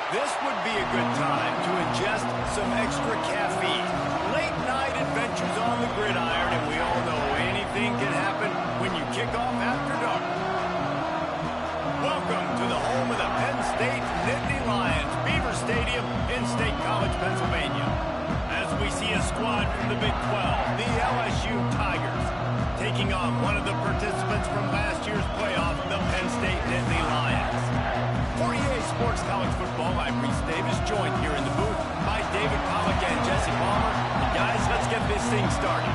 This would be a good time to ingest some extra caffeine. Late night adventures on the gridiron, and we all know anything can happen when you kick off after dark. Welcome to the home of the Penn State Nittany Lions, Beaver Stadium in State College, Pennsylvania. As we see a squad from the Big 12, the LSU Tigers, taking on one of the participants from last year's playoff, the Penn State Nittany Lions. For EA Sports College Football, I'm Reese Davis, joined here in the booth by David Pollack and Jesse Palmer. And guys, let's get this thing started.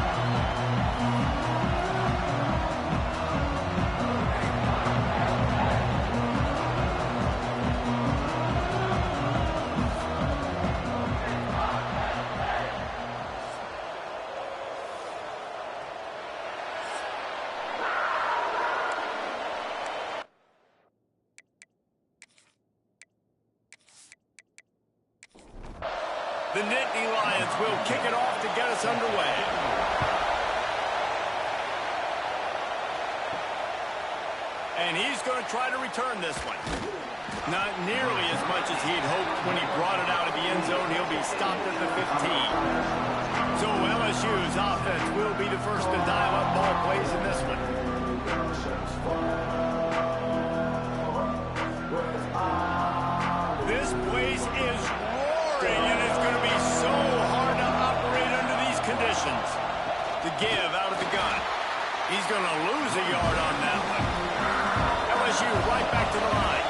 The Nittany Lions will kick it off to get us underway. And he's going to try to return this one. Not nearly as much as he'd hoped when he brought it out of the end zone. He'll be stopped at the 15. So LSU's offense will be the first to dial up ball plays in this one. This place is and it's going to be so hard to operate under these conditions. To give out of the gun. He's going to lose a yard on that one. LSU right back to the line.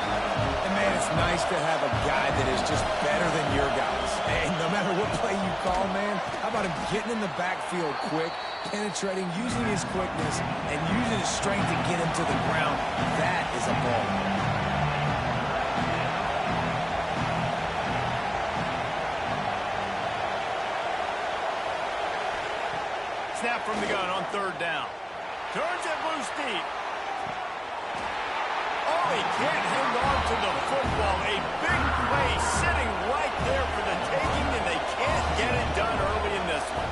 And man, it's nice to have a guy that is just better than your guys. And no matter what play you call, man, how about him getting in the backfield quick, penetrating, using his quickness, and using his strength to get him to the ground. That is a ball. Snap from the gun on third down. Turns it loose deep. Oh, he can't hang on to the football. A big play sitting right there for the taking, and they can't get it done early in this one.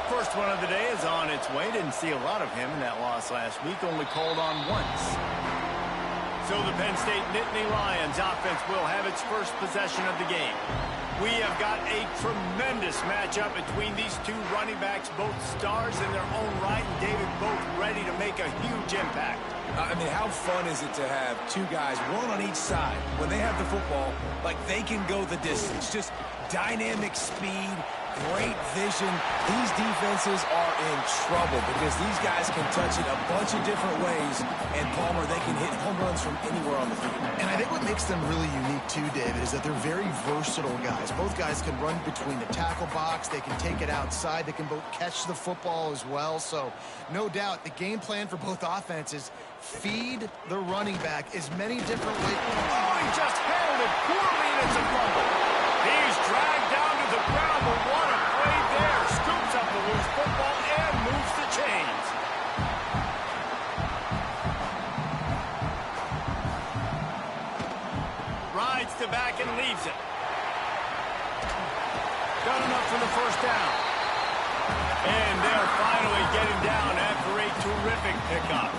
First one of the day is on its way. Didn't see a lot of him in that loss last week. Only called on once. So the Penn State Nittany Lions offense will have its first possession of the game. We have got a tremendous matchup between these two running backs, both stars in their own right, and David, both ready to make a huge impact. I mean, how fun is it to have two guys, one on each side, when they have the football, like they can go the distance. Just dynamic speed, great vision. These defenses are in trouble because these guys can touch it a bunch of different ways, and Palmer, they can hit home runs from anywhere on the field. And I think what makes them really unique too, David, is that they're very versatile guys. Both guys can run between the tackle box. They can take it outside. They can both catch the football as well. So no doubt the game plan for both offenses, feed the running back as many different ways. Oh, he just handled it poorly, and it's a fumble. He's dragged down to the ground, but what a play there. Scoops up the loose football and moves the chains. Rides to back and leaves it. Got enough for the first down. And they're finally getting down after a terrific pickup.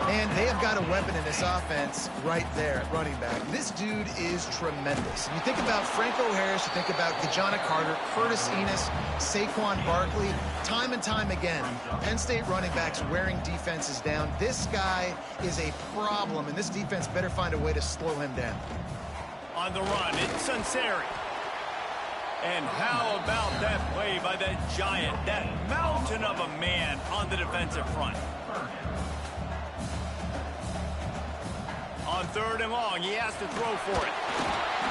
And they have got a weapon in this offense right there at running back. This dude is tremendous. You think about Franco Harris, you think about Kajana Carter, Curtis Enos, Saquon Barkley. Time and time again, Penn State running backs wearing defenses down. This guy is a problem, and this defense better find a way to slow him down. On the run, it's Sunseri. And how about that play by that giant, that mountain of a man on the defensive front? On third and long, he has to throw for it.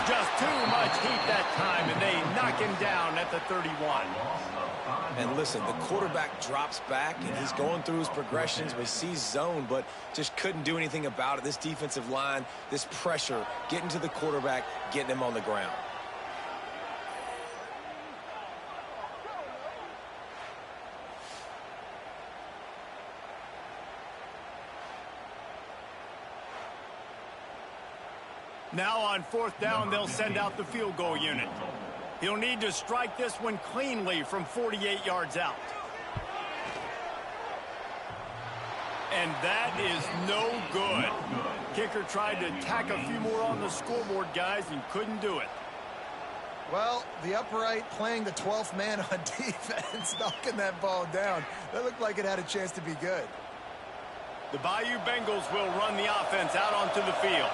Just too much heat that time, and they knock him down at the 31. And listen, the quarterback drops back, and he's going through his progressions. We see zone, but just couldn't do anything about it. This defensive line, this pressure, getting to the quarterback, getting him on the ground. Now on fourth down, they'll send out the field goal unit. He'll need to strike this one cleanly from 48 yards out. and that is no good. Kicker tried to tack a few more on the scoreboard, guys, and couldn't do it. Well, the upright playing the 12th man on defense, knocking that ball down. That looked like it had a chance to be good. The Bayou Bengals will run the offense out onto the field.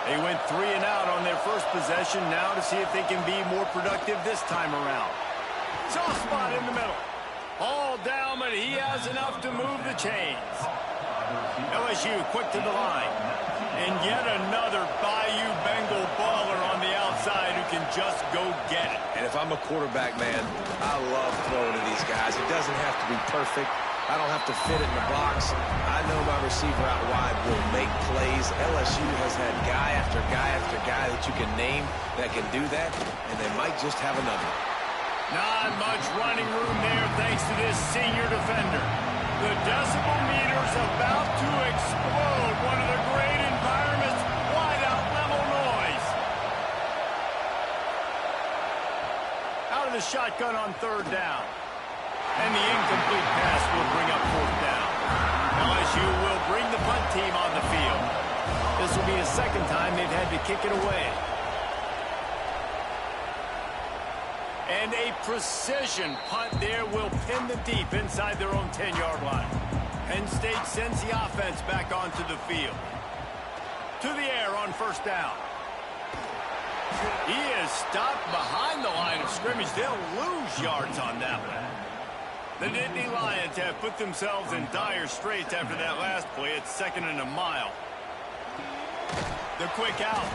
They went 3 and out on their first possession, now to see if they can be more productive this time around. Soft spot in the middle. All down, but he has enough to move the chains. LSU quick to the line. And yet another Bayou Bengal baller on the outside who can just go get it. And if I'm a quarterback, man, I love throwing to these guys. It doesn't have to be perfect. I don't have to fit it in the box. I know my receiver out wide will make plays. LSU has had guy after guy after guy that you can name that can do that, and they might just have another. Not much running room there thanks to this senior defender. The decibel meter's about to explode. One of the great environments, wide out level noise. Out of the shotgun on 3rd down. And the incomplete pass will bring up 4th down. LSU will bring the punt team on the field. This will be the 2nd time they've had to kick it away. And a precision punt there will pin them deep inside their own 10-yard line. Penn State sends the offense back onto the field. To the air on 1st down. He is stopped behind the line of scrimmage. They'll lose yards on that one. The Nittany Lions have put themselves in dire straits after that last play. It's 2nd and a mile. The quick out.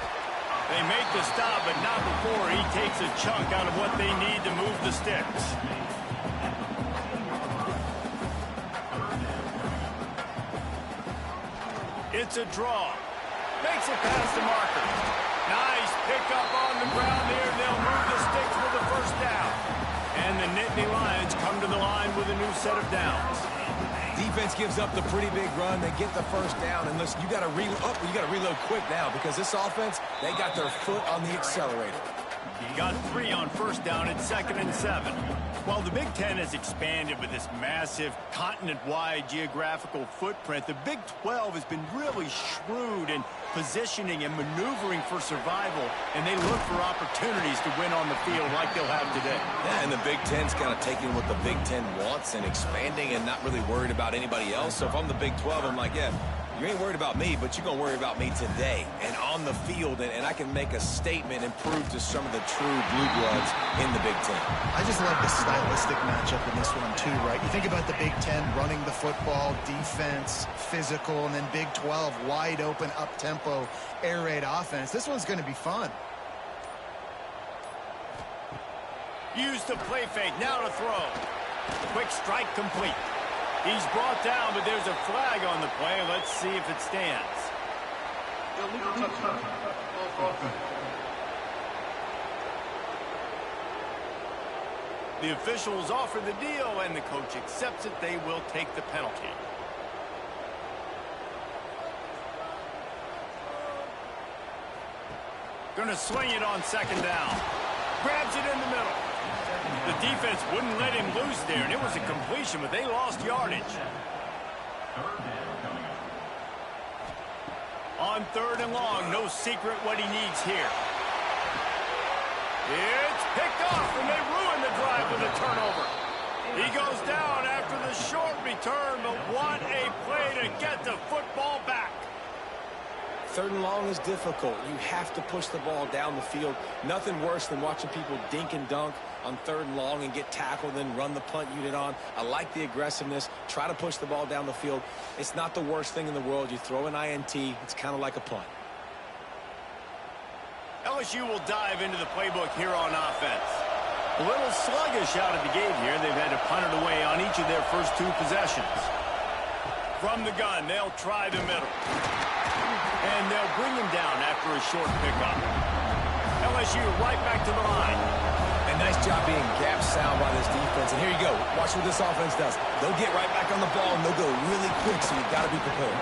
They make the stop, but not before he takes a chunk out of what they need to move the sticks. It's a draw. Makes it past the marker. Nice pickup on the ground there. They'll move the sticks with the 1st down. And the Nittany Lions come to the line with a new set of downs. Defense gives up the pretty big run. They get the 1st down, and listen, you got to reload quick now because this offense, they got their foot on the accelerator. He got 3 on 1st down at 2nd and 7. While the Big Ten has expanded with this massive continent-wide geographical footprint, the Big 12 has been really shrewd in positioning and maneuvering for survival, and they look for opportunities to win on the field like they'll have today. Yeah, and the Big Ten's kind of taking what the Big Ten wants and expanding and not really worried about anybody else. So if I'm the Big 12, I'm like, yeah, you ain't worried about me, but you're going to worry about me today and on the field, and I can make a statement and prove to some of the true blue bloods in the Big Ten. I just love the stylistic matchup in this one, too, right? You think about the Big Ten running the football, defense, physical, and then Big 12, wide open, up-tempo, air raid offense. This one's going to be fun. Use the play fake, now to throw. Quick strike complete. He's brought down, but there's a flag on the play. Let's see if it stands. The officials offer the deal, and the coach accepts it. They will take the penalty. Gonna swing it on 2nd down. Grabs it in the middle. The defense wouldn't let him loose there, and it was a completion, but they lost yardage. On 3rd and long, no secret what he needs here. It's picked off, and they ruin the drive with a turnover. He goes down after the short return, but what a play to get the football back. 3rd and long is difficult. You have to push the ball down the field. Nothing worse than watching people dink and dunk on 3rd and long and get tackled, then run the punt unit on. I like the aggressiveness. Try to push the ball down the field. It's not the worst thing in the world. You throw an INT, it's kind of like a punt. LSU will dive into the playbook here on offense. A little sluggish out of the gate here. They've had to punt it away on each of their first 2 possessions. From the gun, they'll try the middle. And they'll bring him down after a short pickup. LSU right back to the line. And nice job being gap sound by this defense. And here you go. Watch what this offense does. They'll get right back on the ball, and they'll go really quick, so you've got to be prepared.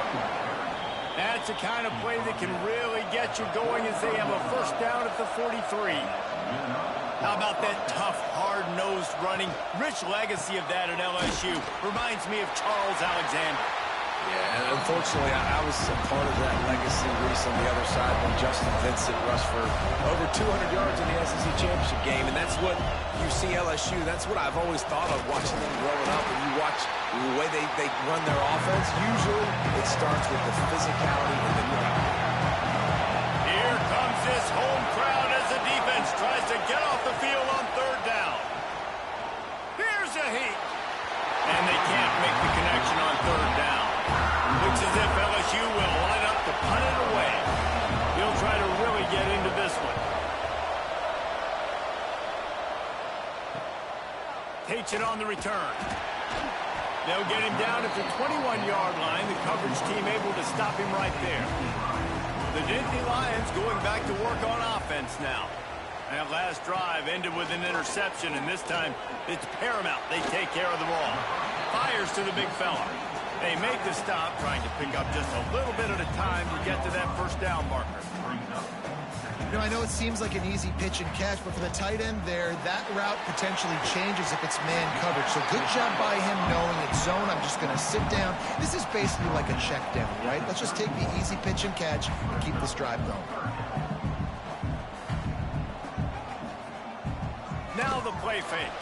That's the kind of play that can really get you going as they have a 1st down at the 43. How about that tough, hard-nosed running? Rich legacy of that at LSU. Reminds me of Charles Alexander. Yeah, and unfortunately, I was a part of that legacy reached on the other side when Justin Vincent rushed for over 200 yards in the SEC Championship game, and that's what you see LSU. That's what I've always thought of watching them growing up. When you watch the way they run their offense, usually it starts with the physicality and the crowd. Here comes this home crowd as the defense tries to get off the field on third down. Here's a heat. And they can't make the connection on third down. Looks as if LSU will line up to punt it away. He'll try to really get into this one. Takes it on the return. They'll get him down at the 21-yard line. The coverage team able to stop him right there. The Nittany Lions going back to work on offense now. That last drive ended with an interception, and this time it's paramount they take care of the ball. Fires to the big fella. They make the stop, trying to pick up just a little bit at a time to get to that first down marker. You know, I know it seems like an easy pitch and catch, but for the tight end there, that route potentially changes if it's man coverage. So good job by him knowing it's zone. I'm just going to sit down. This is basically like a check down, right? Let's just take the easy pitch and catch and keep this drive going. Now the play fake.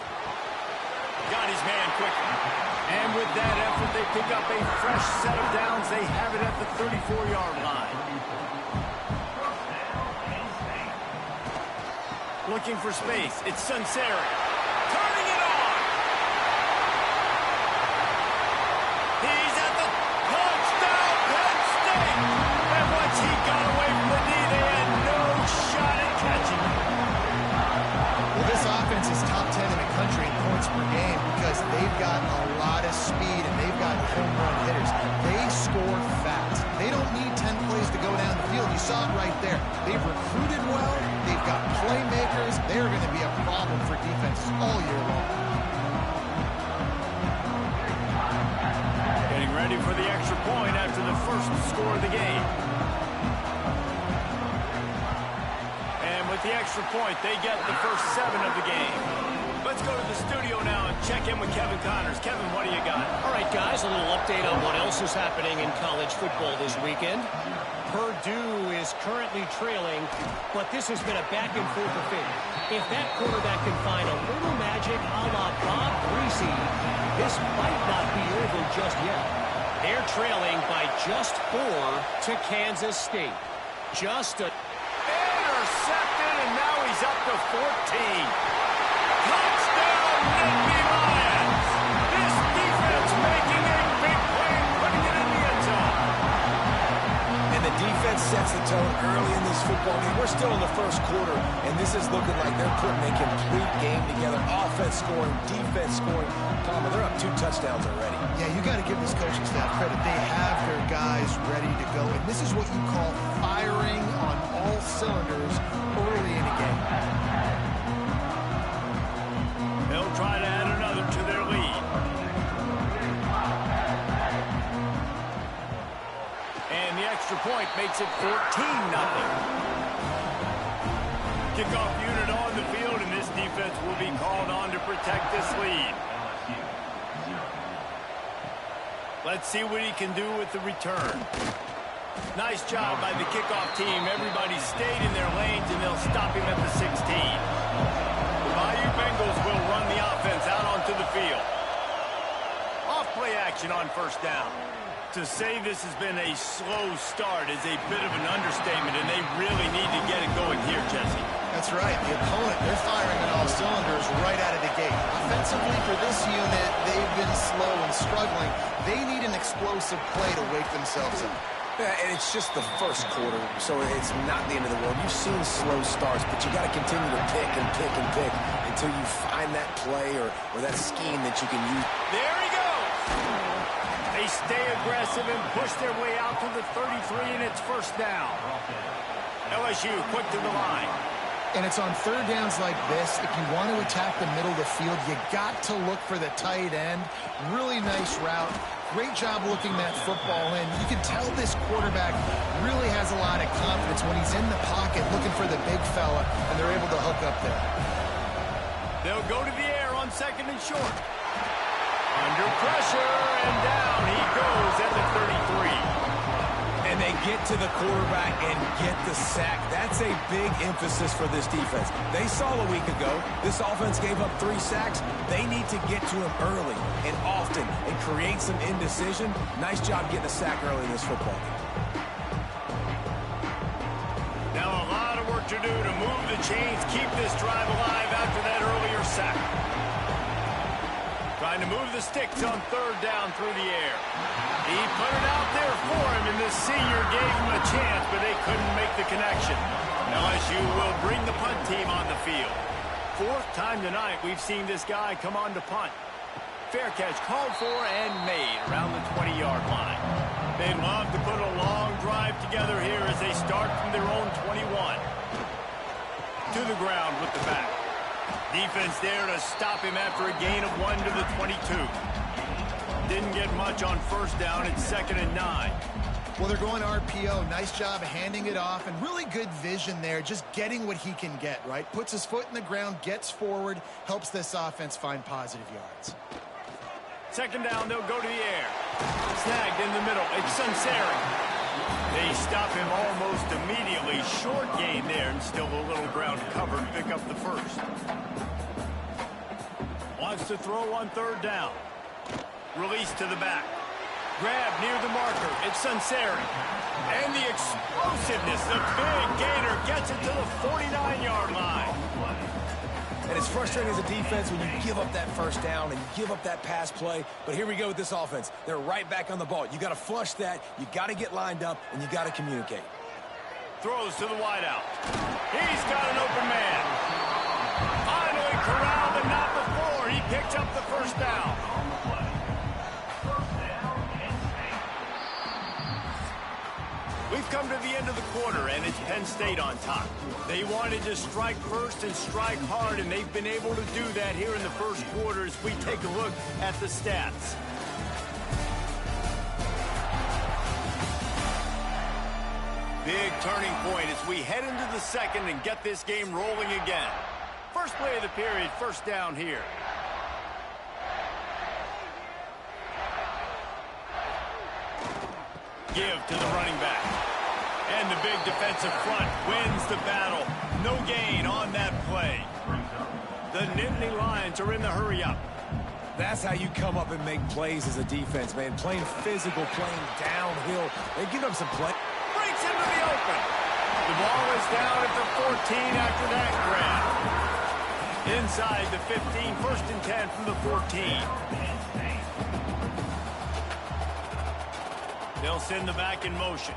Got his man quickly. And with that effort, they pick up a fresh set of downs. They have it at the 34-yard line. Looking for space. It's Sunseri. Turning it on. He's at the touchdown, Penn State. And once he got away from the knee, they had no shot at catching him. Well, this offense is top 10 in the country in points per game because they've got a lot of speed and they've got home run hitters. They score fast. They don't need 10 plays to go down the field. You saw it right there. They've recruited well. They've got playmakers. They're going to be a problem for defenses all year long. Getting ready for the extra point after the first score of the game. And with the extra point, they get the first 7 of the game. Let's go to the studio now and check in with Kevin Connors. Kevin, what do you got? All right, guys, a little update on what else is happening in college football this weekend. Purdue is currently trailing, but this has been a back-and-forth affair. If that quarterback can find a little magic a la Bob Greasy, this might not be over just yet. They're trailing by just 4 to Kansas State. Just a... Intercepted, and now he's up to 14. Touchdown, Nittany Lions! This defense making a big play and putting it in the end zone. And the defense sets the tone early in this football game. We're still in the first quarter, and this is looking like they're putting a complete game together. Offense scoring, defense scoring. Palmer, they're up 2 touchdowns already. Yeah, you got to give this coaching staff credit. They have their guys ready to go, and this is what you call firing on all cylinders early in a game. They'll try to add another to their lead. And the extra point makes it 14-0. Kickoff unit on the field, and this defense will be called on to protect this lead. Let's see what he can do with the return. Nice job by the kickoff team. Everybody stayed in their lanes, and they'll stop him at the 16. The Bayou Bengals will run the offense out onto the field. Off-play action on first down. To say this has been a slow start is a bit of an understatement, and they really need to get it going here, Jesse. That's right. The opponent, they're firing on all cylinders right out of the gate. Offensively, for this unit, they've been slow and struggling. They need an explosive play to wake themselves up. Yeah, and it's just the first quarter, so it's not the end of the world. You've seen slow starts, but you got to continue to pick and pick and pick until you find that play or that scheme that you can use. There he goes! They stay aggressive and push their way out to the 33, and it's first down. LSU quick to the line. And it's on third downs like this. If you want to attack the middle of the field, you got to look for the tight end. Really nice route. Great job looking that football in. You can tell this quarterback really has a lot of confidence when he's in the pocket looking for the big fella, and they're able to hook up there. They'll go to the air on second and short. Under pressure, and down he goes at the 33. And they get to the quarterback and get the sack. That's a big emphasis for this defense. They saw a week ago, this offense gave up 3 sacks. They need to get to him early and often and create some indecision. Nice job getting a sack early in this football game. Now a lot of work to do to move the chains, keep this drive alive after that earlier sack. Trying to move the sticks on 3rd down through the air. He put it out there for him, and the senior gave him a chance, but they couldn't make the connection. LSU will bring the punt team on the field. 4th time tonight we've seen this guy come on to punt. Fair catch called for and made around the 20-yard line. They'd love to put a long drive together here as they start from their own 21. To the ground with the back. Defense there to stop him after a gain of 1 to the 22. Didn't get much on 1st down. It's 2nd and 9. Well, they're going RPO. Nice job handing it off, and really good vision there, just getting what he can get, right? Puts his foot in the ground, gets forward, helps this offense find positive yards. 2nd down, they'll go to the air. Snagged in the middle. It's Sunseri. They stop him almost immediately. Short gain there, and still a little ground cover to pick up the 1st. Wants to throw on 3rd down. Release to the back. Grab near the marker. It's Sunseri. And the explosiveness, the big gainer gets it to the 49-yard line. And it's frustrating as a defense when you give up that 1st down and you give up that pass play. But here we go with this offense. They're right back on the ball. You got to flush that. You got to get lined up, and you got to communicate. Throws to the wideout. He's got an open man. Finally corralled, but not before. He picked up the 1st down. We've come to the end of the quarter, and it's Penn State on top. They wanted to strike first and strike hard, and they've been able to do that here in the 1st quarter as we take a look at the stats. Big turning point as we head into the 2nd and get this game rolling again. First play of the period, 1st down here. Give to the running back. And the big defensive front wins the battle. No gain on that play. The Nittany Lions are in the hurry-up. That's how you come up and make plays as a defense, man. Playing physical, playing downhill. They give up some play. Breaks into the open. The ball is down at the 14 after that grab. Inside the 15, 1st and 10 from the 14. They'll send the back in motion.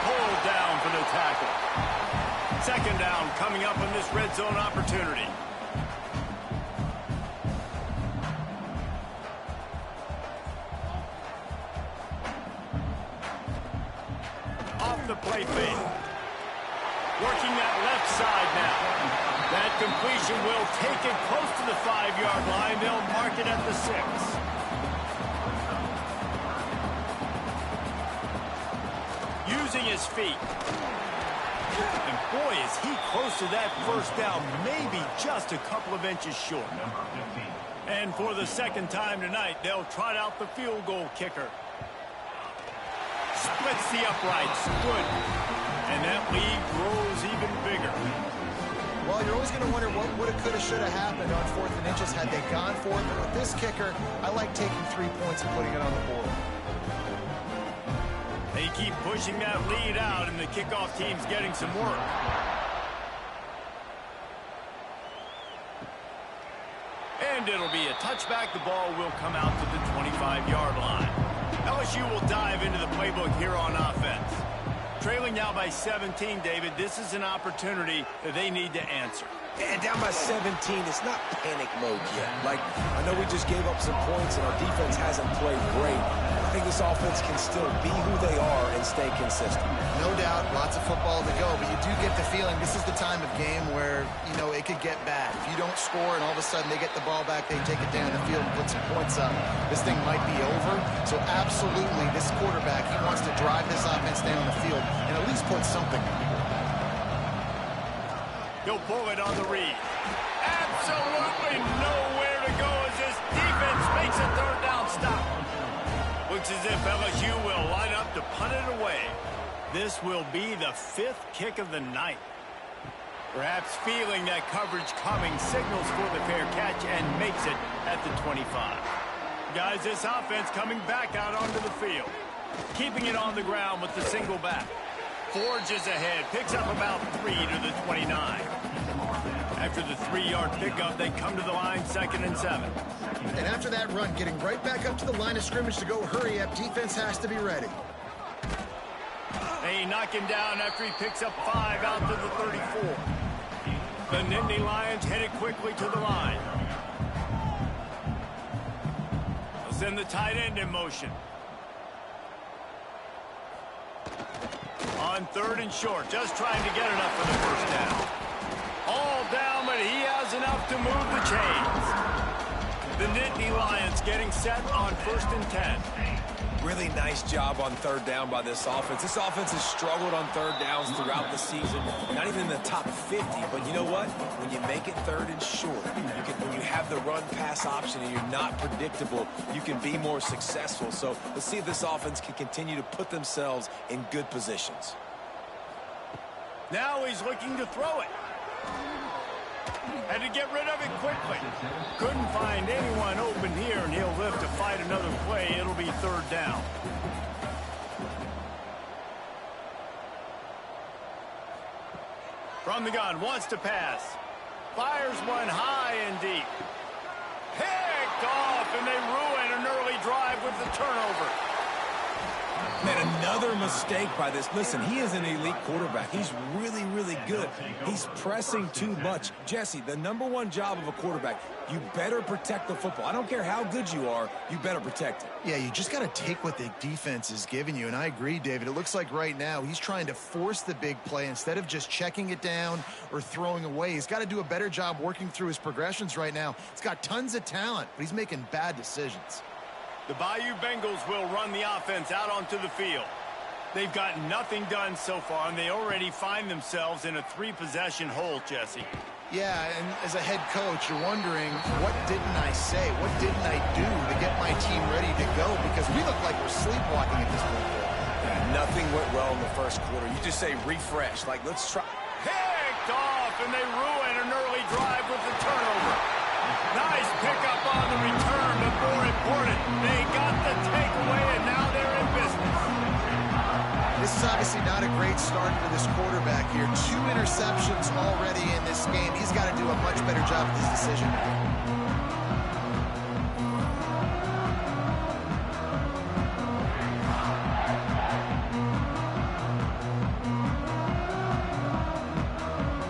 Pulled down for the tackle. 2nd down coming up on this red zone opportunity. Off the play fake. Working that left side now. That completion will take it close to the 5-yard line. They'll mark it at the 6. Using his feet. And boy, is he close to that 1st down, maybe just a couple of inches short. And for the 2nd time tonight, they'll trot out the field goal kicker. Splits the uprights. Good. And that lead grows even bigger. Well, you're always going to wonder what woulda, coulda, shoulda happened on 4th and inches had they gone for it. But with this kicker, I like taking 3 points and putting it on the board. They keep pushing that lead out, and the kickoff team's getting some work. And it'll be a touchback. The ball will come out to the 25-yard line. LSU will dive into the playbook here on offense. Trailing now by 17, David. This is an opportunity that they need to answer. And down by 17, it's not panic mode yet. Like, I know we just gave up some points and our defense hasn't played great. I think this offense can still be who they are and stay consistent. No doubt, lots of football to go, but you do get the feeling this is the time of game where, you know, it could get bad. If you don't score and all of a sudden they get the ball back, they take it down the field and put some points up, this thing might be over. So absolutely, this quarterback, he wants to drive this offense down the field and at least put something on it. He'll pull it on the read. absolutely nowhere to go as this defense makes a third down stop. Looks as if LSU will line up to punt it away. This will be the 5th kick of the night. Perhaps feeling that coverage coming, signals for the fair catch and makes it at the 25. Guys, this offense coming back out onto the field. Keeping it on the ground with the single back. Forges ahead, picks up about 3 to the 29. After the 3-yard pickup, they come to the line 2nd and 7. And after that run, getting right back up to the line of scrimmage to go hurry up, defense has to be ready. They knock him down after he picks up 5 out to the 34. The Nittany Lions headed quickly to the line. They'll send the tight end in motion. On 3rd and short, just trying to get enough for the first down. All down, but he has enough to move the chains. The Nittany Lions getting set on 1st and 10. Really nice job on 3rd down by this offense. This offense has struggled on 3rd downs throughout the season. Not even in the top 50, but you know what? When you make it 3rd and short, when you have the run-pass option and you're not predictable, you can be more successful. So let's see if this offense can continue to put themselves in good positions. Now he's looking to throw it. Had to get rid of it quickly. Couldn't find anyone open here, and he'll live to fight another play. It'll be 3rd down. From the gun, wants to pass. Fires one high and deep. Picked off, and they ruin an early drive with the turnover. Man, another mistake by this. Listen, he is an elite quarterback. He's really, really good. He's pressing too much. Jesse, the #1 job of a quarterback, you better protect the football. I don't care how good you are, you better protect it. Yeah, you just got to take what the defense is giving you. And I agree, David. It looks like right now he's trying to force the big play instead of just checking it down or throwing away. He's got to do a better job working through his progressions right now. He's got tons of talent, but he's making bad decisions. The Bayou Bengals will run the offense out onto the field. They've got nothing done so far, and they already find themselves in a 3-possession hole, Jesse. Yeah, and as a head coach, you're wondering, what didn't I say? What didn't I do to get my team ready to go? Because we look like we're sleepwalking at this point. Yeah, nothing went well in the first quarter. You just say refresh, like let's try. Picked off, and they ruin an early drive with the turnover. Nice pickup on the return, but more important, they got the takeaway, and now they're in business. This is obviously not a great start for this quarterback here. 2 interceptions already in this game. He's got to do a much better job with his decision.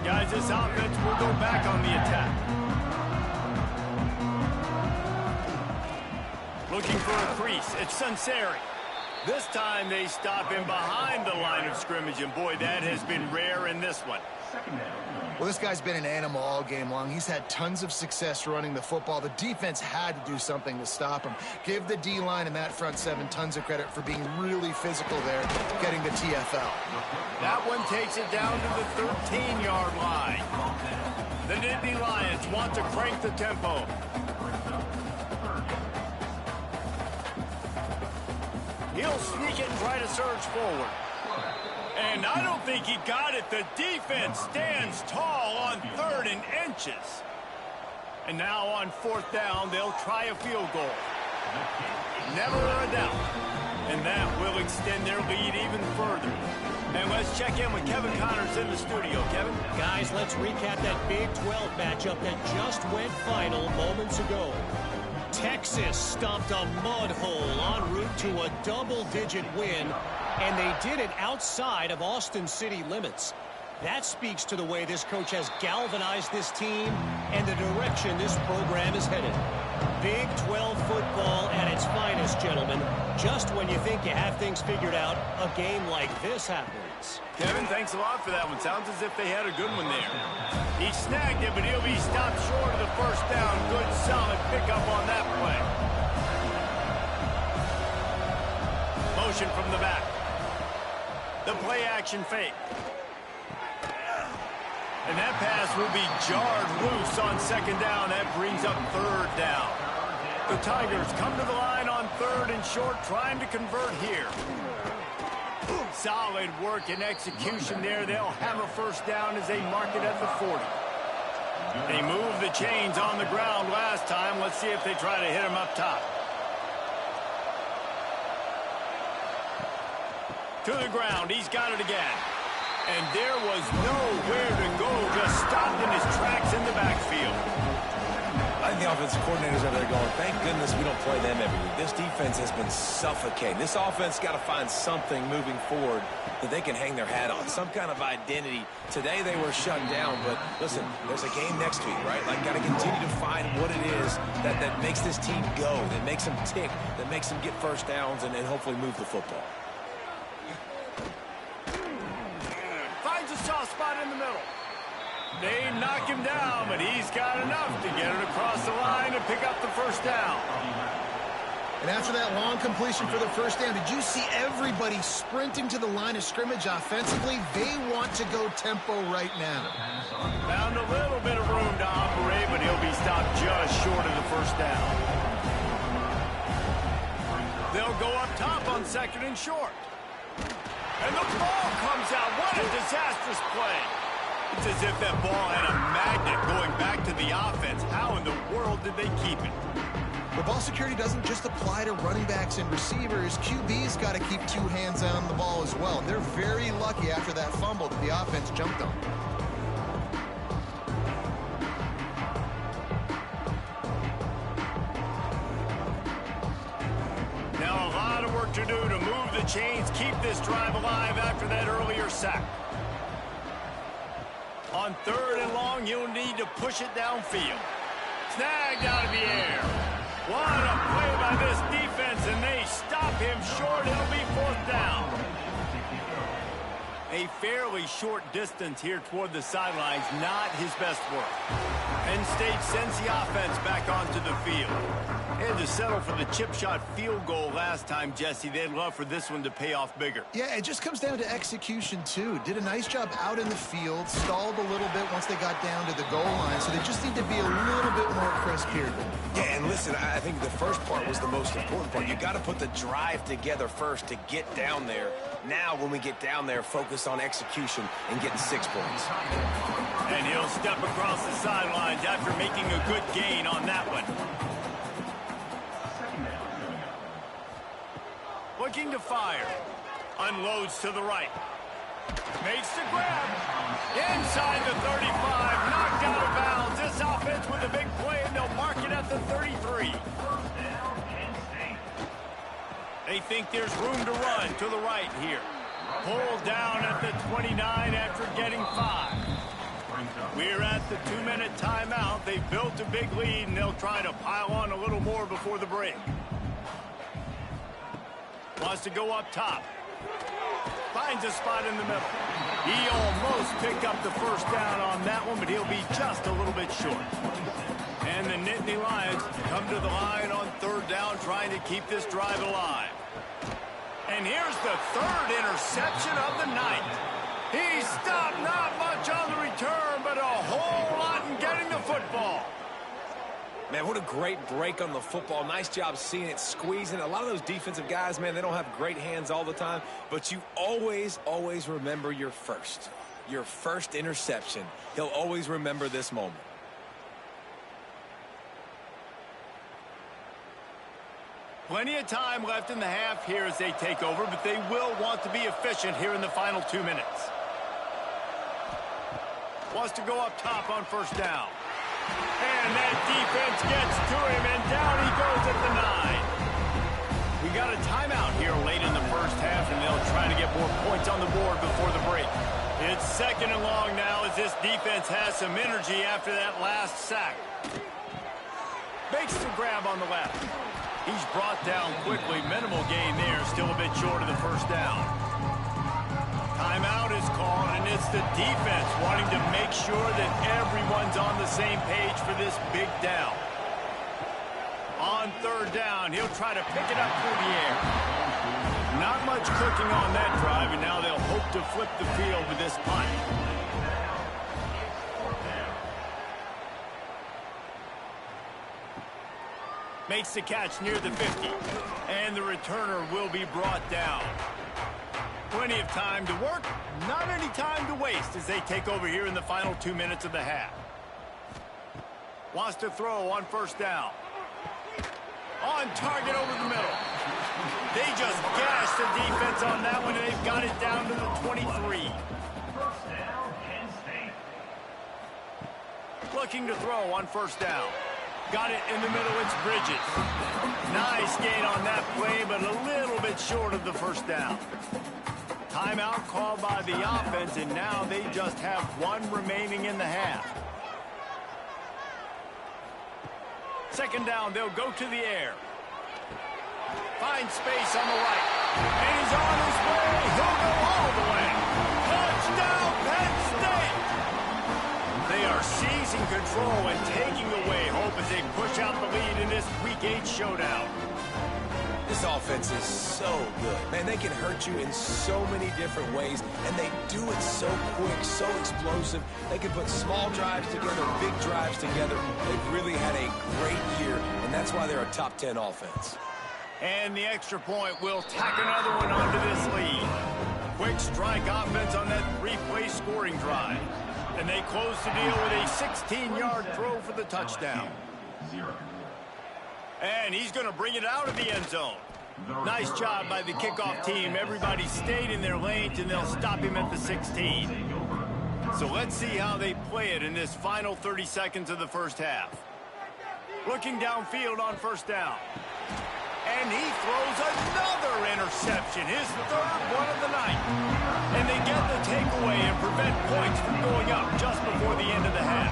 Guys, this offense will go back on the attack. Looking for a crease. It's Sunseri. This time they stop him behind the line of scrimmage, and boy, that has been rare in this one. Well, this guy's been an animal all game long. He's had tons of success running the football. The defense had to do something to stop him. Give the D-line and that front 7 tons of credit for being really physical there, getting the TFL. That one takes it down to the 13-yard line. The Nittany Lions want to crank the tempo. He'll sneak it and try to surge forward. And I don't think he got it. The defense stands tall on 3rd and inches. And now on 4th down, they'll try a field goal. Never a doubt. And that will extend their lead even further. And let's check in with Kevin Connors in the studio. Kevin? Guys, let's recap that Big 12 matchup that just went final moments ago. Texas stomped a mud hole en route to a double-digit win, and they did it outside of Austin city limits. That speaks to the way this coach has galvanized this team and the direction this program is headed. Big 12 football at its finest, gentlemen. Just when you think you have things figured out, a game like this happens. Kevin, thanks a lot for that one. Sounds as if they had a good one there. He snagged it, but he'll be stopped short of the first down. Good, solid pickup on that play. Motion from the back. The play action fake. And that pass will be jarred loose on second down. That brings up third down. The Tigers come to the line on third and short, trying to convert here. Solid work and execution there. They'll have a first down as they mark it at the 40. They moved the chains on the ground last time. Let's see if they try to hit him up top. To the ground. He's got it again. And there was nowhere to go. Just stopped in his tracks in the backfield. I think the offensive coordinators over there going, thank goodness we don't play them every week. This defense has been suffocating. This offense got to find something moving forward that they can hang their hat on, some kind of identity. Today they were shut down, but listen, there's a game next week, right? Like, got to continue to find what it is that makes this team go, that makes them tick, that makes them get first downs and hopefully move the football. Finds a soft spot in the middle. They knock him down, but he's got enough to get it across the line and pick up the first down. And after that long completion for the first down, did you see everybody sprinting to the line of scrimmage offensively? They want to go tempo right now. Found a little bit of room to operate, but he'll be stopped just short of the first down. They'll go up top on second and short. And the ball comes out. What a disastrous play. It's as if that ball had a magnet going back to the offense. How in the world did they keep it? Well, ball security doesn't just apply to running backs and receivers. QB's got to keep two hands on the ball as well. They're very lucky after that fumble that the offense jumped on. Now a lot of work to do to move the chains, keep this drive alive after that earlier sack. On third and long, you'll need to push it downfield. Snagged out of the air. What a play by this defense, and they stop him short. It'll be fourth down. A fairly short distance here toward the sidelines, not his best work. Penn State sends the offense back onto the field. They had to settle for the chip shot field goal last time, Jesse. They'd love for this one to pay off bigger. Yeah, it just comes down to execution, too. Did a nice job out in the field, stalled a little bit once they got down to the goal line, so they just need to be a little bit more crisp here. Yeah, and listen, I think the first part was the most important part. You got to put the drive together first to get down there. Now, when we get down there, focus on execution and getting 6 points. And he'll step across the sidelines after making a good gain on that one. Looking to fire. Unloads to the right. Makes the grab. Inside the 35. Knocked out of bounds. This offense with a big play, and they'll mark it at the 33. They think there's room to run to the right here. Pulled down at the 29 after getting 5. We're at the 2-minute timeout. They've built a big lead, and they'll try to pile on a little more before the break. Wants to go up top. Finds a spot in the middle. He almost picked up the first down on that one, but he'll be just a little bit short. And the Nittany Lions come to the line on third down, trying to keep this drive alive. And here's the third interception of the night. He stopped not much on the return, but a whole lot in getting the football. Man, what a great break on the football. Nice job seeing it, squeezing. A lot of those defensive guys, man, they don't have great hands all the time, but you always, always remember your first interception. He'll always remember this moment. Plenty of time left in the half here as they take over, but they will want to be efficient here in the final 2 minutes. Wants to go up top on first down. And that defense gets to him, and down he goes at the 9. We got a timeout here late in the first half, and they'll try to get more points on the board before the break. It's second and long now as this defense has some energy after that last sack. Makes the grab on the left. He's brought down quickly. Minimal gain there, still a bit short of the first down. Timeout is called, and it's the defense wanting to make sure that everyone's on the same page for this big down. On third down, he'll try to pick it up through the air. Not much cooking on that drive, and now they'll hope to flip the field with this punt. Makes the catch near the 50. And the returner will be brought down. Plenty of time to work, not any time to waste as they take over here in the final 2 minutes of the half. Wants to throw on first down. On target over the middle. They just gashed the defense on that one, and they've got it down to the 23. Looking to throw on first down. Got it in the middle, it's Bridges. Nice gain on that play, but a little bit short of the first down. Timeout called by the offense, and now they just have one remaining in the half. Second down, they'll go to the air. Finds space on the right. And he's on his way. He'll go all the way. Touchdown, Penn State! They are seizing control and taking away hope as they push out the lead in this Week 8 showdown. This offense is so good. Man, they can hurt you in so many different ways, and they do it so quick, so explosive. They can put small drives together, big drives together. They've really had a great year, and that's why they're a top 10 offense. And the extra point will tack another one onto this lead. Quick strike offense on that three-play scoring drive. And they close the deal with a 16-yard throw for the touchdown. And he's going to bring it out of the end zone. Nice job by the kickoff team. Everybody stayed in their lanes, and they'll stop him at the 16. So let's see how they play it in this final 30 seconds of the first half. Looking downfield on first down. And he throws another interception, his third one of the night. And they get the takeaway and prevent points from going up just before the end of the half.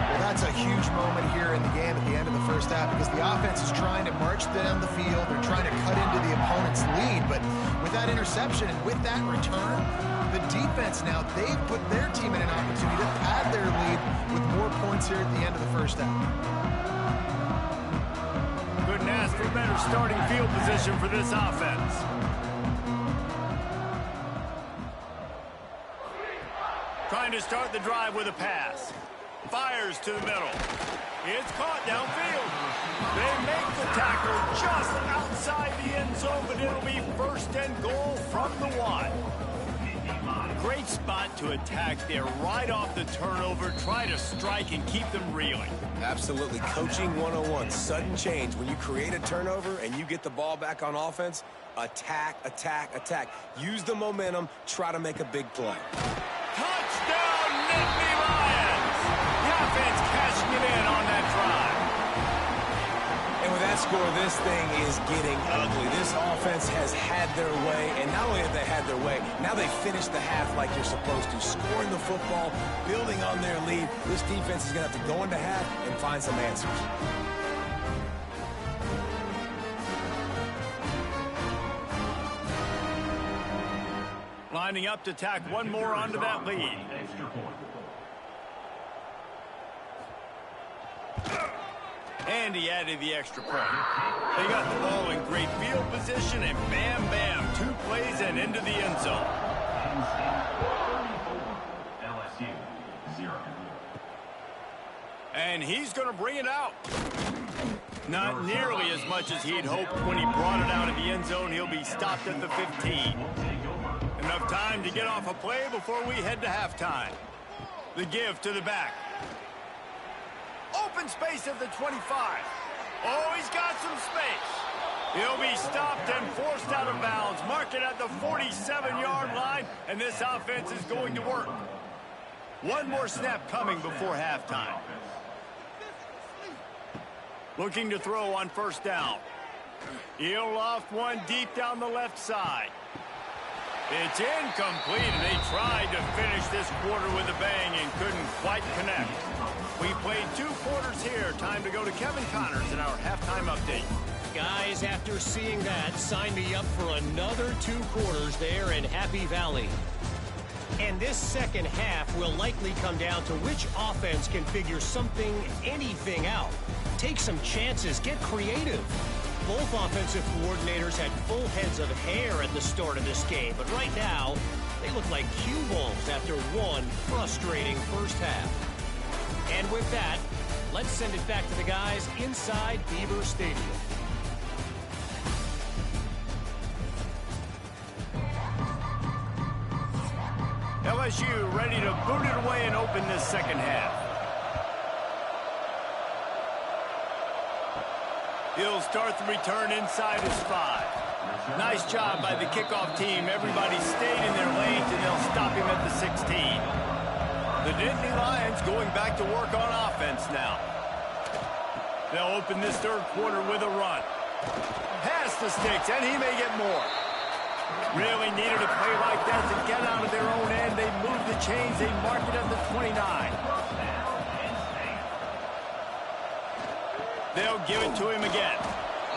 Well, that's a huge moment here in the game at the end of the first half because the offense is trying to march down the field. They're trying to cut into the opponent's lead. But with that interception and with that return, the defense now, they've put their team in an opportunity to pad their lead with more points here at the end of the first half. Couldn't ask for better starting field position for this offense. Trying to start the drive with a pass. Fires to the middle. It's caught downfield. They make the tackle just outside the end zone, but it'll be first and goal from the 1. Great spot to attack there right off the turnover. Try to strike and keep them reeling. Absolutely. Coaching 101. Sudden change. When you create a turnover and you get the ball back on offense, attack, attack, attack. Use the momentum. Try to make a big play. Touchdown, Nittany Lions! The offense cashing it in on that drive. And with that score, this thing is getting ugly. This offense has had their way, and not only have they had their way, now they finish the half like you're supposed to, scoring the football, building on their lead. This defense is going to have to go into half and find some answers. Lining up to tack one more onto that lead. And he added the extra point. They got the ball in great field position, and bam, bam, 2 plays and into the end zone. LSU 0. And he's going to bring it out. Not nearly as much as he'd hoped when he brought it out of the end zone. He'll be stopped at the 15. Enough time to get off a play before we head to halftime. The give to the back. Open space at the 25. Oh, he's got some space. He'll be stopped and forced out of bounds. Mark it at the 47-yard line, and this offense is going to work. One more snap coming before halftime. Looking to throw on first down. He'll loft one deep down the left side. It's incomplete, and they tried to finish this quarter with a bang and couldn't quite connect. We played 2 quarters here. Time to go to Kevin Connors in our halftime update. Guys, after seeing that, sign me up for another 2 quarters there in Happy Valley. And this second half will likely come down to which offense can figure something, anything out. Take some chances, get creative. Both offensive coordinators had full heads of hair at the start of this game, but right now, they look like cue balls after one frustrating first half. And with that, Let's send it back to the guys inside Beaver Stadium. LSU ready to boot it away and open this second half. He'll start the return inside his 5. Nice job by the kickoff team. Everybody stayed in their lanes, and they'll stop him at the 16. The Nittany Lions going back to work on offense now. They'll open this third quarter with a run. Pass the sticks, and he may get more. Really needed a play like that to get out of their own end. They move the chains. They mark it at the 29. They'll give it to him again.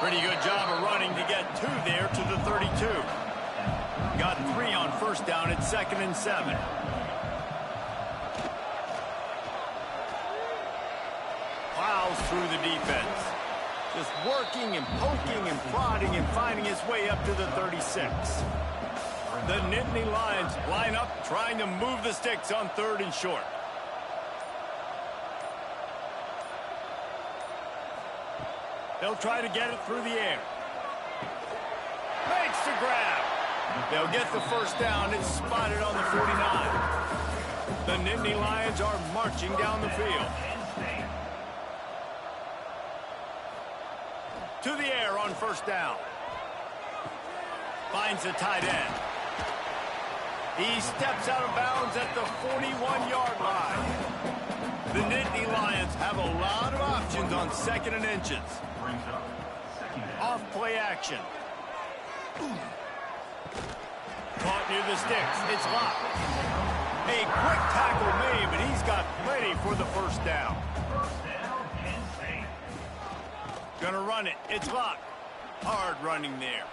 Pretty good job of running to get 2 there to the 32. Got 3 on first down at 2nd and 7. Plows through the defense. Just working and poking and prodding and finding his way up to the 36. The Nittany Lions line up trying to move the sticks on 3rd and short. They'll try to get it through the air. Makes the grab. They'll get the first down. It's spotted on the 49. The Nittany Lions are marching down the field. To the air on first down. Finds the tight end. He steps out of bounds at the 41-yard line. The Nittany Lions have a lot of options on 2nd and inches. Off play action. Caught near the sticks. It's locked. A quick tackle made, but he's got plenty for the first down. Gonna run it. It's locked. Hard running there.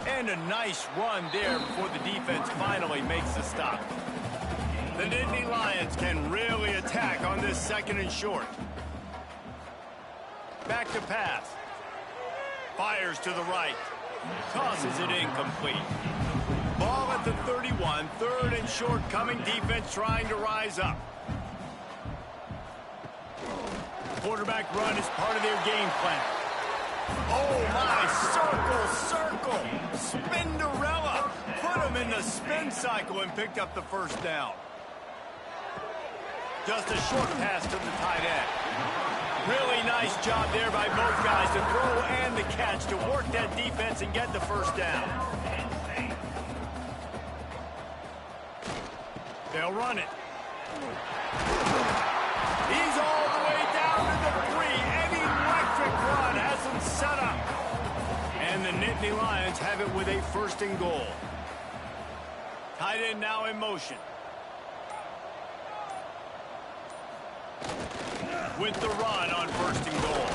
And a nice run there before the defense finally makes the stop. The Nittany Lions can really attack on this 2nd and short. Back to pass. Fires to the right. Tosses it incomplete. Ball at the 31. 3rd and short coming. Defense trying to rise up. Quarterback run is part of their game plan. Oh, my. Circle. Spinderella. Put him in the spin cycle and picked up the first down. Just a short pass to the tight end. Really nice job there by both guys to throw and the catch to work that defense and get the first down. They'll run it. He's all the way down to the 3. An electric run has him set up. And the Nittany Lions have it with a 1st and goal. Tight end now in motion. With the run on 1st and goal.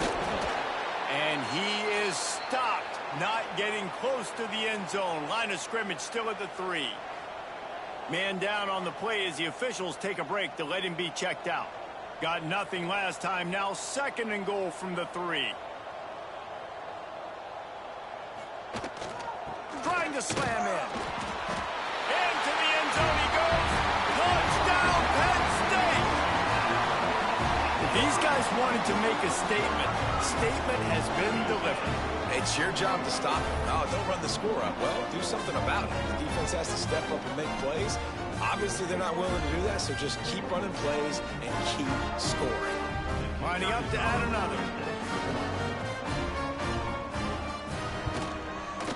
And he is stopped, not getting close to the end zone. Line of scrimmage still at the 3. Man down on the play as the officials take a break to let him be checked out. Got nothing last time, now 2nd and goal from the 3. Trying to slam in. Into the end zone he goes. Touchdown, Penn State! These guys wanted to make a statement. Statement has been delivered. It's your job to stop it. No, don't run the score up. Well, do something about it. The defense has to step up and make plays. Obviously, they're not willing to do that, so just keep running plays and keep scoring. Lining up to add another.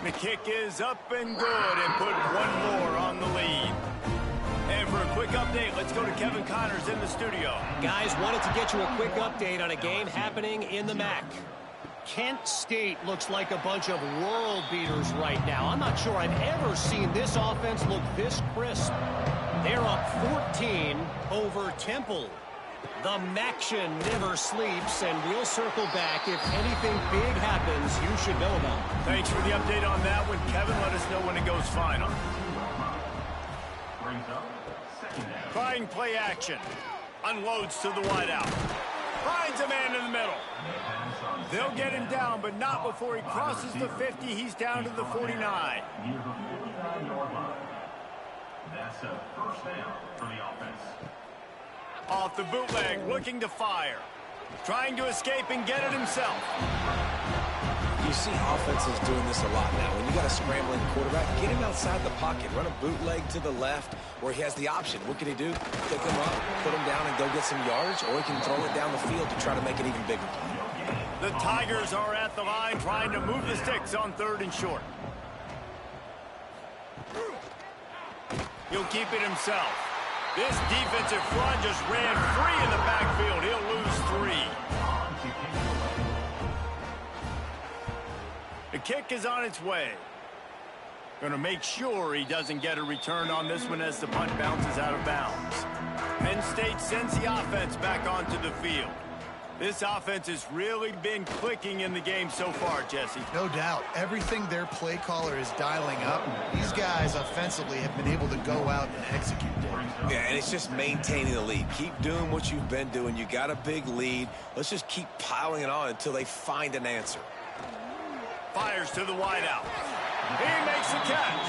The kick is up and good and put one more on the lead. And for a quick update, let's go to Kevin Connors in the studio. Guys, wanted to get you a quick update on a game happening in the MAC. Kent State looks like a bunch of world beaters right now. I'm not sure I've ever seen this offense look this crisp. They're up 14 over Temple. The Maction never sleeps, and we'll circle back. If anything big happens, you should know about it. Thanks for the update on that one, Kevin. Let us know when it goes final. Trying play action. Unloads to the wideout. Finds a man in the middle. They'll get him down, but not before he crosses the 50. He's down to the 49. That's a first down for the offense. Off the bootleg, looking to fire. Trying to escape and get it himself. You see offenses doing this a lot now. When you got a scrambling quarterback, get him outside the pocket. Run a bootleg to the left where he has the option. What can he do? Pick him up, put him down, and go get some yards, or he can throw it down the field to try to make it even bigger. The Tigers are at the line trying to move the sticks on 3rd and short. He'll keep it himself. This defensive front just ran free in the backfield. He'll lose 3. The kick is on its way. Going to make sure he doesn't get a return on this one as the punt bounces out of bounds. Penn State sends the offense back onto the field. This offense has really been clicking in the game so far, Jesse. No doubt. Everything their play caller is dialing up, these guys offensively have been able to go out and execute. Yeah, and it's just maintaining the lead. Keep doing what you've been doing. You got a big lead. Let's just keep piling it on until they find an answer. Fires to the wideout. He makes the catch.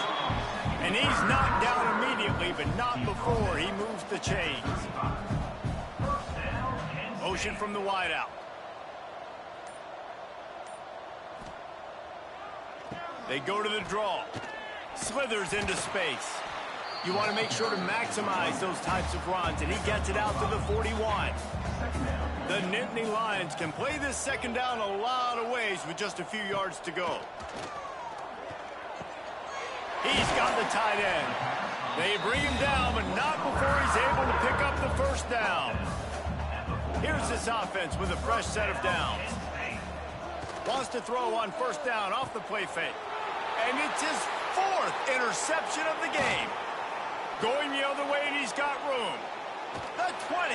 And he's knocked down immediately, but not before he moves the chains. Motion from the wideout. They go to the draw. Slithers into space. You want to make sure to maximize those types of runs, and he gets it out to the 41. The Nittany Lions can play this second down a lot of ways with just a few yards to go. He's got the tight end. They bring him down, but not before he's able to pick up the first down. Here's this offense with a fresh set of downs. Wants to throw on 1st down off the play fake. And it's his 4th interception of the game. Going the other way, and he's got room. The 20.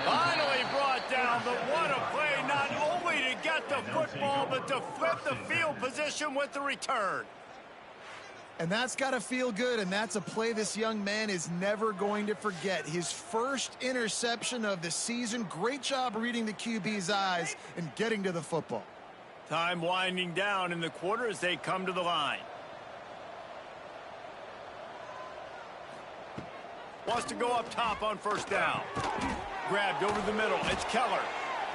Finally brought down, but what a play, not only to get the football, but to flip the field position with the return. And that's got to feel good, and that's a play this young man is never going to forget. His first interception of the season. Great job reading the QB's eyes and getting to the football. Time winding down in the quarter as they come to the line. Wants to go up top on 1st down. Grabbed over the middle. It's Keller.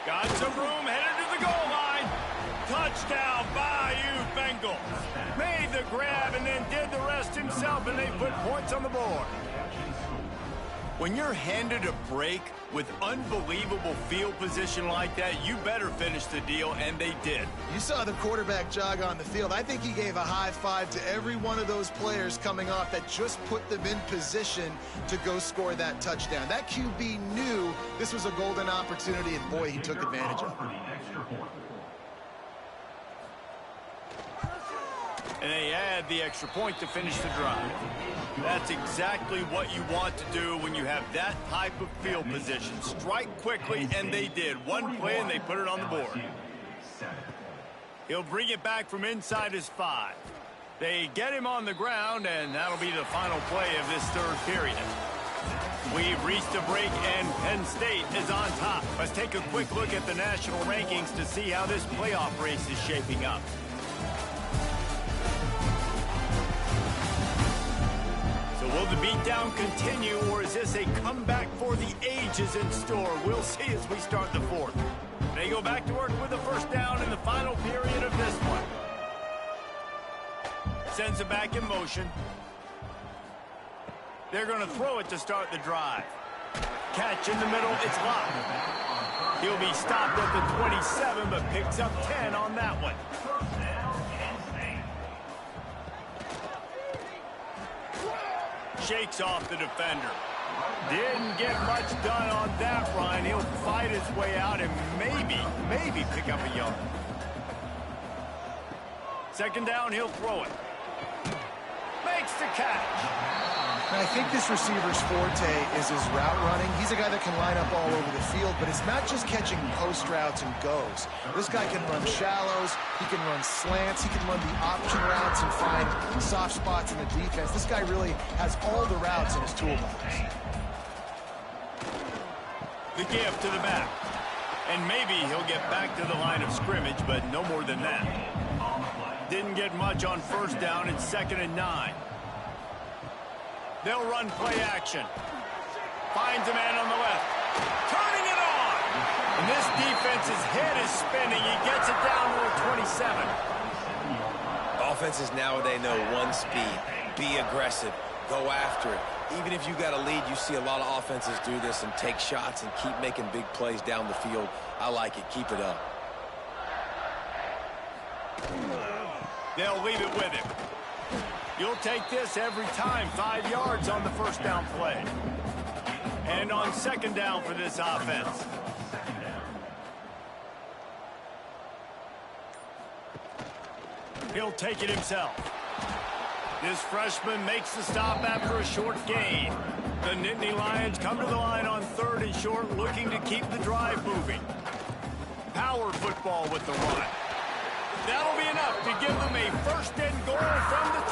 Got some room, headed to the goal line. Touchdown, Bayou Bengals. Made the grab and then did the rest himself, and they put points on the board. When you're handed a break with unbelievable field position like that, you better finish the deal, and they did. You saw the quarterback jog on the field. I think he gave a high five to every one of those players coming off that just put them in position to go score that touchdown. That QB knew this was a golden opportunity, and boy, he took advantage of it. And they add the extra point to finish the drive. That's exactly what you want to do when you have that type of field position. Strike quickly, and they did. One play, and they put it on the board. He'll bring it back from inside his 5. They get him on the ground, and that'll be the final play of this 3rd period. We've reached a break, and Penn State is on top. Let's take a quick look at the national rankings to see how this playoff race is shaping up. Will the beatdown continue, or is this a comeback for the ages in store? We'll see as we start the 4th. They go back to work with the 1st down in the final period of this one. Sends it back in motion. They're going to throw it to start the drive. Catch in the middle, it's locked. He'll be stopped at the 27, but picks up 10 on that one. Shakes off the defender. Didn't get much done on that run. He'll fight his way out and maybe pick up a yard. 2nd down, he'll throw it. Makes the catch. And I think this receiver's forte is his route running. He's a guy that can line up all over the field, but it's not just catching post routes and goes. This guy can run shallows, he can run slants, he can run the option routes and find soft spots in the defense. This guy really has all the routes in his toolbox. The give to the back. And maybe he'll get back to the line of scrimmage, but no more than that. Didn't get much on 1st down. It's 2nd and 9. They'll run play action. Finds a man on the left. Turning it on. And this defense's head is spinning. He gets it down to the 27. Offenses nowadays know one speed. Be aggressive. Go after it. Even if you got a lead, you see a lot of offenses do this and take shots and keep making big plays down the field. I like it. Keep it up. They'll leave it with him. You'll take this every time. 5 yards on the first down play. And on second down for this offense. He'll take it himself. This freshman makes the stop after a short gain. The Nittany Lions come to the line on 3rd and short, looking to keep the drive moving. Power football with the run. That'll be enough to give them a 1st and goal from the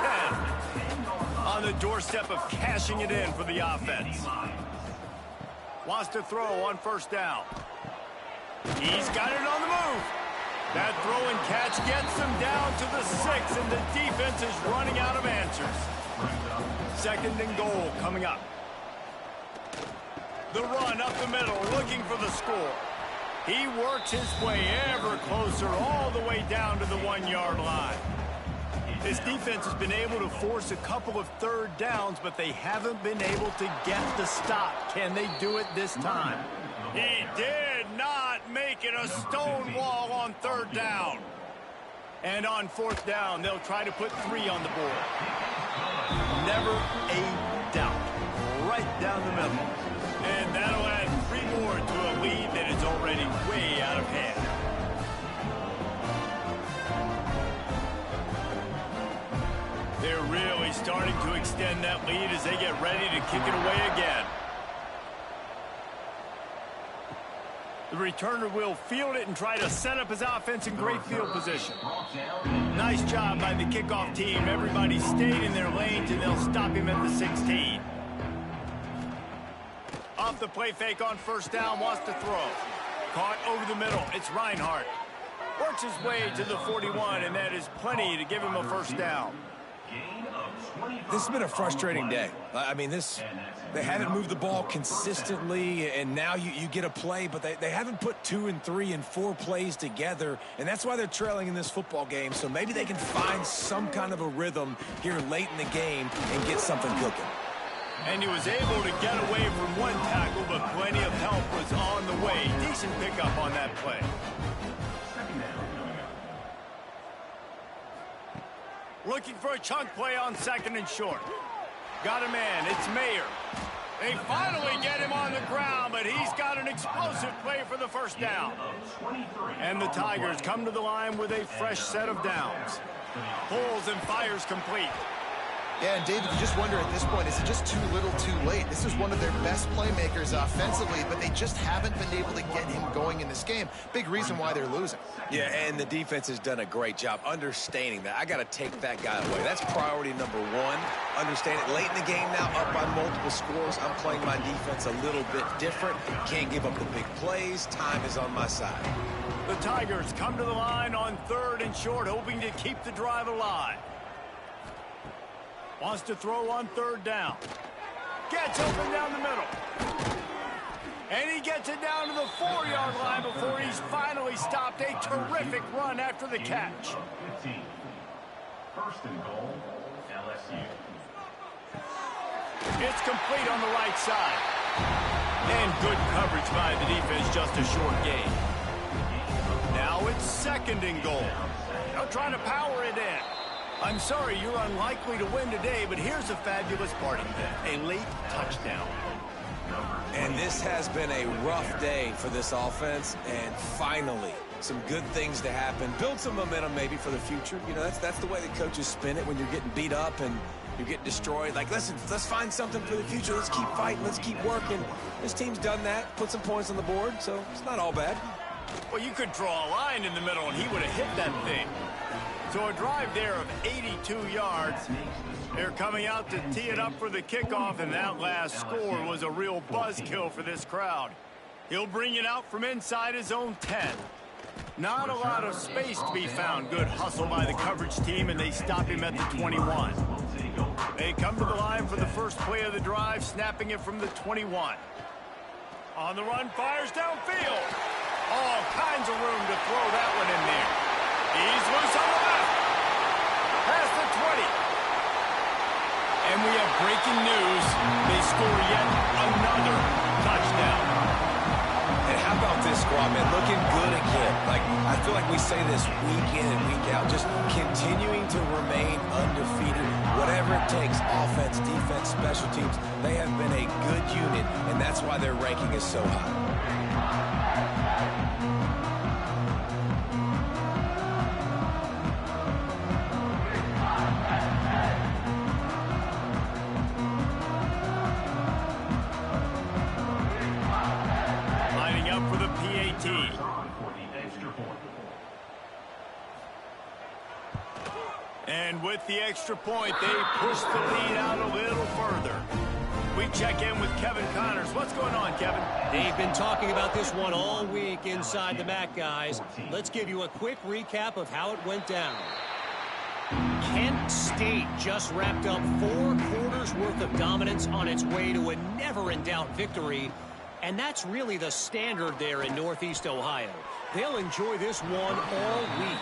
10. On the doorstep of cashing it in for the offense. Wants to throw on 1st down. He's got it on the move. That throw and catch gets them down to the 6, and the defense is running out of answers. 2nd and goal coming up. The run up the middle, looking for the score. He works his way ever closer, all the way down to the 1-yard line. This defense has been able to force a couple of 3rd downs, but they haven't been able to get the stop. Can they do it this time? He did not make it a stone wall on 3rd down. And on 4th down, they'll try to put 3 on the board. Never a doubt. Right down the middle. And that'll add 3 more to a lead that is already way out of hand. They're really starting to extend that lead as they get ready to kick it away again. The returner will field it and try to set up his offense in great field position. Nice job by the kickoff team. Everybody stayed in their lanes, and they'll stop him at the 16. Off the play fake on 1st down, wants to throw. Caught over the middle. It's Reinhardt. Works his way to the 41, and that is plenty to give him a 1st down. This has been a frustrating day. I mean, they haven't moved the ball consistently, and now you get a play, but they haven't put 2 and 3 and 4 plays together, and that's why they're trailing in this football game. So maybe they can find some kind of a rhythm here late in the game and get something cooking. And he was able to get away from 1 tackle, but plenty of help was on the way. Decent pickup on that play. Looking for a chunk play on 2nd and short. Got a man. It's Mayer. They finally get him on the ground, but he's got an explosive play for the 1st down. And the Tigers come to the line with a fresh set of downs. Pulls and fires complete. Yeah, and David, you just wonder at this point, is it just too little too late? This is one of their best playmakers offensively, but they just haven't been able to get him going in this game. Big reason why they're losing. Yeah, and the defense has done a great job understanding that. I got to take that guy away. That's priority number 1. Understand it. Late in the game now, up by multiple scores. I'm playing my defense a little bit different. Can't give up the big plays. Time is on my side. The Tigers come to the line on 3rd and short, hoping to keep the drive alive. Wants to throw on 3rd down. Gets open down the middle. And he gets it down to the 4-yard line before he's finally stopped. A terrific run after the catch. 15. 1st and goal, LSU. It's complete on the right side. And good coverage by the defense, just a short gain. Now it's 2nd and goal. They'll try to power it in. I'm sorry, you're unlikely to win today, but here's a fabulous parting pick. A late touchdown. And this has been a rough day for this offense, and finally, some good things to happen. Build some momentum maybe for the future. You know, that's the way the coaches spin it when you're getting beat up and you're getting destroyed. Like, listen, let's find something for the future. Let's keep fighting. Let's keep working. This team's done that, put some points on the board, so it's not all bad. Well, you could draw a line in the middle, and he would have hit that thing. So a drive there of 82 yards. They're coming out to tee it up for the kickoff, and that last score was a real buzzkill for this crowd. He'll bring it out from inside his own 10. Not a lot of space to be found. Good hustle by the coverage team, and they stop him at the 21. They come to the line for the first play of the drive, snapping it from the 21. On the run, fires downfield. All kinds of room to throw that one in there. He's loose on the left. Past the 20. And we have breaking news. They score yet another touchdown. And how about this squad, man? Looking good again. Like, I feel like we say this week in and week out, just continuing to remain undefeated. Whatever it takes, offense, defense, special teams, they have been a good unit, and that's why their ranking is so high. Lining up for the PAT. For the extra point. And with the extra point, they push the lead out a little further. We check in with Kevin Connors. What's going on, Kevin? They've been talking about this one all week inside the MAC, guys. Let's give you a quick recap of how it went down. Kent State just wrapped up 4 quarters worth of dominance on its way to a never-in-doubt victory. And that's really the standard there in Northeast Ohio. They'll enjoy this one all week.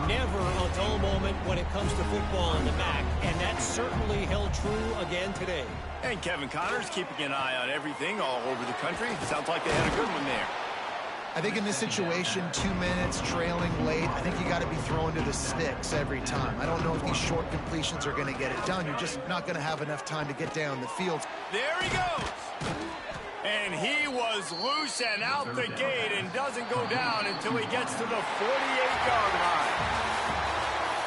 Never a dull moment when it comes to football in the MAC, and that certainly held true again today. And Kevin Connors keeping an eye on everything all over the country. Sounds like they had a good one there. I think in this situation, 2 minutes, trailing late, I think you got to be throwing to the sticks every time. I don't know if these short completions are going to get it done. You're just not going to have enough time to get down the field. There he goes. And he was loose and out the gate and doesn't go down until he gets to the 48-yard line.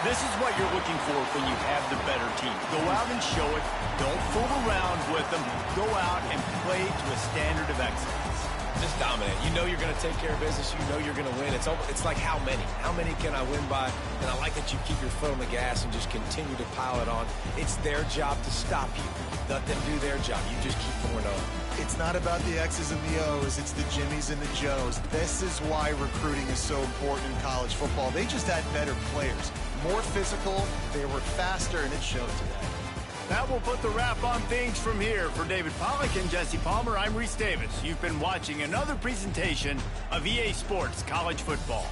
This is what you're looking for when you have the better team. Go out and show it. Don't fool around with them. Go out and play to a standard of excellence. Just dominant. You know you're going to take care of business. You know you're going to win. It's like how many? How many can I win by? And I like that you keep your foot on the gas and just continue to pile it on. It's their job to stop you. Let them do their job. You just keep going on. It's not about the X's and the O's. It's the Jimmies and the Joes. This is why recruiting is so important in college football. They just had better players. More physical, they were faster, and it showed today. That will put the wrap on things from here. For David Pollack and Jesse Palmer, I'm Reese Davis. You've been watching another presentation of EA Sports College Football.